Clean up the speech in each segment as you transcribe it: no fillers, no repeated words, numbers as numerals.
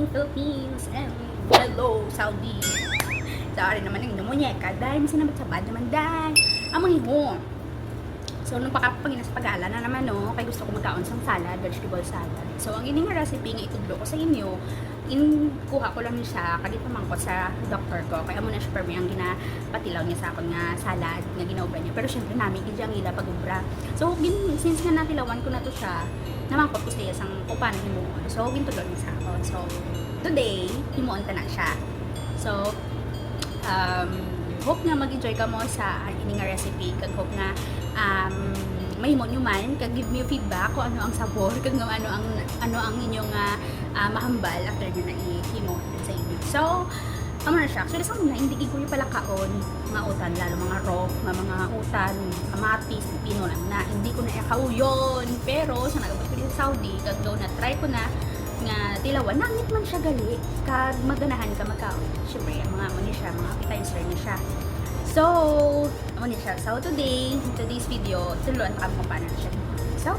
Philippines and hello Saudi. Dari naman ang inyong dahil masinabat sa bad naman dahil ang mga ihon. So, nung pagkapaginas pag-ala na naman, no, kaya gusto ko magkaon sang salad, vegetable salad. So, ang ining recipe nga itudlo ko sa inyo, kuha ko lang siya, kadito man ko sa doctor ko. Kaya muna siya permi ang ginapatilaw niya sa akon nga salad, nga ginaubra niya. Pero syempre namin, hindi ang ila pag-ubra. So, since nga natilawan ko na to siya, namangkot ko sa iya sang upan himuon. So, gintudlo niya sa ako. So, today, himuon ta na siya. So, hope nga mag-enjoy ka mo sa ining recipe. Kag hope nga may mo nyo man, kag give me feedback kung ano ang sabor, kag ano ang inyong mahambal after nyo na i-himo sa inyo. So, amo na siya. Actually, sa mga hindi ko yung pala kaon mga utan, lalo mga raw, mga utan, kamatis, pino lang na. Hindi ko na ikauyon. Pero, sa nagabot ko din sa Saudi, kag daw na try ko na nga tilawan, namit man siya gali, kag maganahan ka magkaon. Siyempre, mga appetizer niya siya. So, ano niya siya. So, in today's video, tuluan pa kung paano siya. So,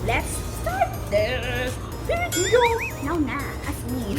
let's start this video! Now na, as me.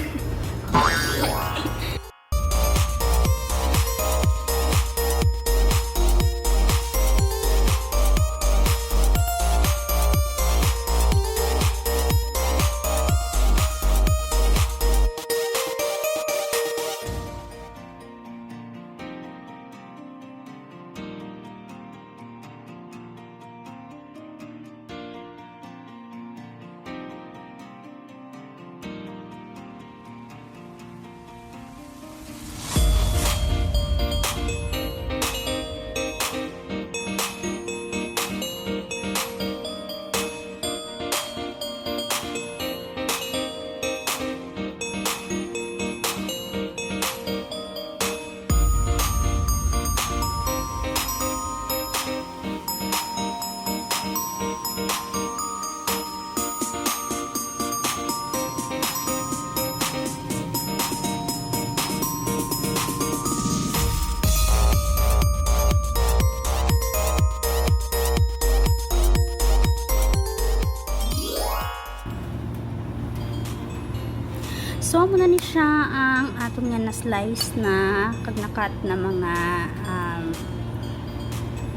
So, muna ni siya ang atong nga na-slice na kagnakat na mga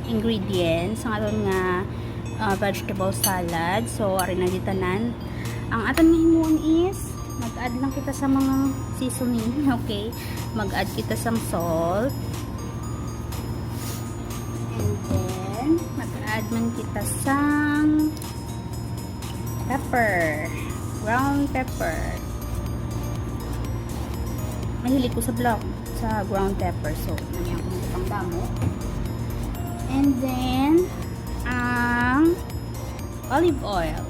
ingredients ang atong nga vegetable salad. So, ari na ditanan. Ang atong nga himuon is mag-add lang kita sa mga seasoning, okay? Mag-add kita sa salt. And then, mag-add man kita sa pepper. Ground pepper. Mahilig ko sa ground pepper. So, nangyang ko ng pang damo. And then, ang olive oil.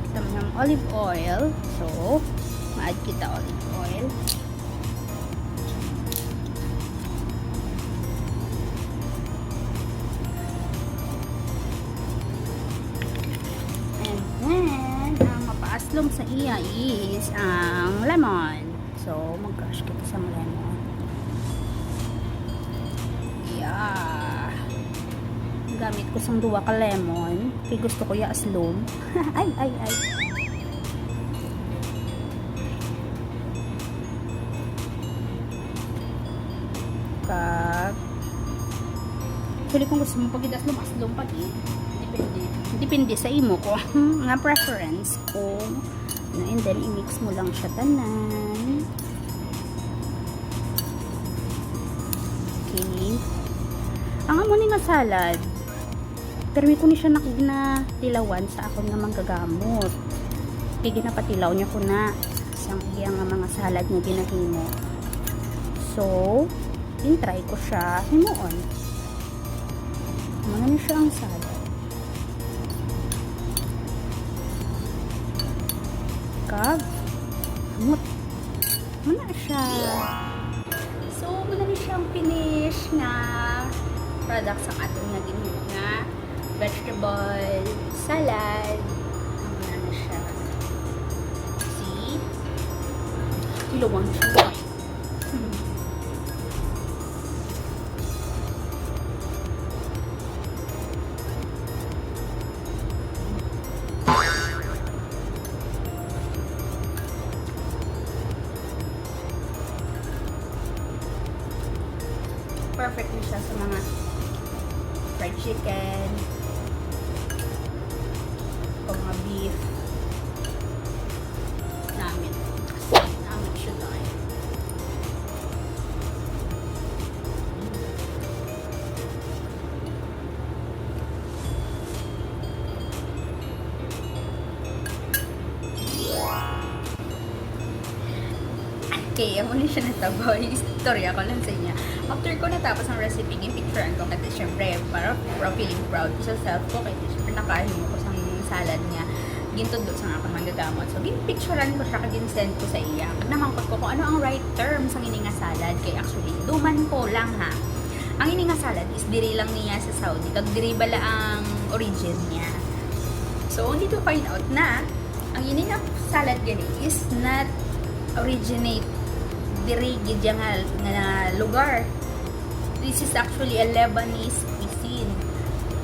Kita mo ng olive oil. So, ma-add kita olive oil. And then, ang mapaaslong sa iya is ang lemon. So, mag-crush kita sa lemon. Yeah. Gamit ko sang duwa ka lemon. Kaya gusto ko ya aslom. ay. Kag. Actually, kung gusto mo pag aslom pag Depende sa imo ko. Nga preference ko. And then, i-mix mo lang siya tanan. Okay. Ang amo ni nga salad, permi ko ni siya nakigna-tilawan sa akong nga manggagamot. Kaya ginapatilaw niya ko na sa iyang mga salad nga ginahimo. So, in-try ko siya himuon. Ano na siya ang salad. Kag amot muna siya. So muna ni siyang finish na products ang atong nga ginoo nga vegetable salad. Muna na siya. See? Ilawang siya. perfect din siya sa mga fried chicken o mga beef namin. Namin siya tayo. Okay, ako na siya natabaw. Istorya ko lang sa inyo. After ko natapos ang recipe, picturean ko kasi syempre, para feeling proud sa self ko. Kasi syempre nakahimo ko sa salad niya. Gintod do sa akong manggagamot. So, ginpicturean ko siya, kagin-send ko sa iya. Namangkot ko kung ano ang right terms ang ini nga salad. Kaya actually, duman ko lang ha. Ang ini nga salad is diri lang niya sa Saudi. Kag diri bala ang origin niya. So, only to find out na ang ini nga salad gani is not originate diri gidya nga lugar. This is actually a Lebanese cuisine.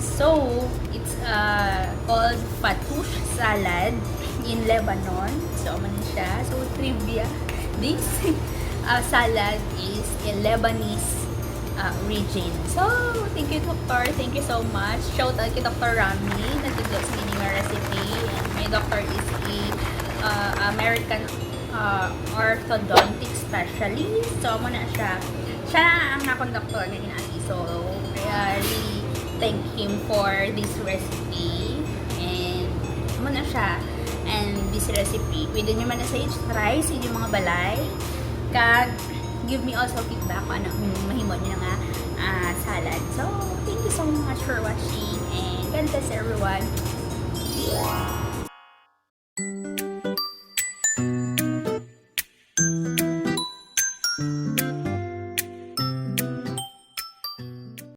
So, it's called FattOUSH Salad in Lebanon. So, man siya. So, trivia. This salad is a Lebanese origin. So, thank you, Doctor. Thank you so much. Shout out kay Dr. Rami. Nagtugod sa inyong recipe. And my doctor is a American orthodontic specialist. So, mo na siya. Siya ang nakonduktor na inati. So, I really thank him for this recipe. And, mo na siya. And this recipe, pwede nyo man na sa try sa inyong mga balay. Kag, give me also feedback kung ano mahimot nyo nga salad. So, thank you so much for watching. And God bless everyone.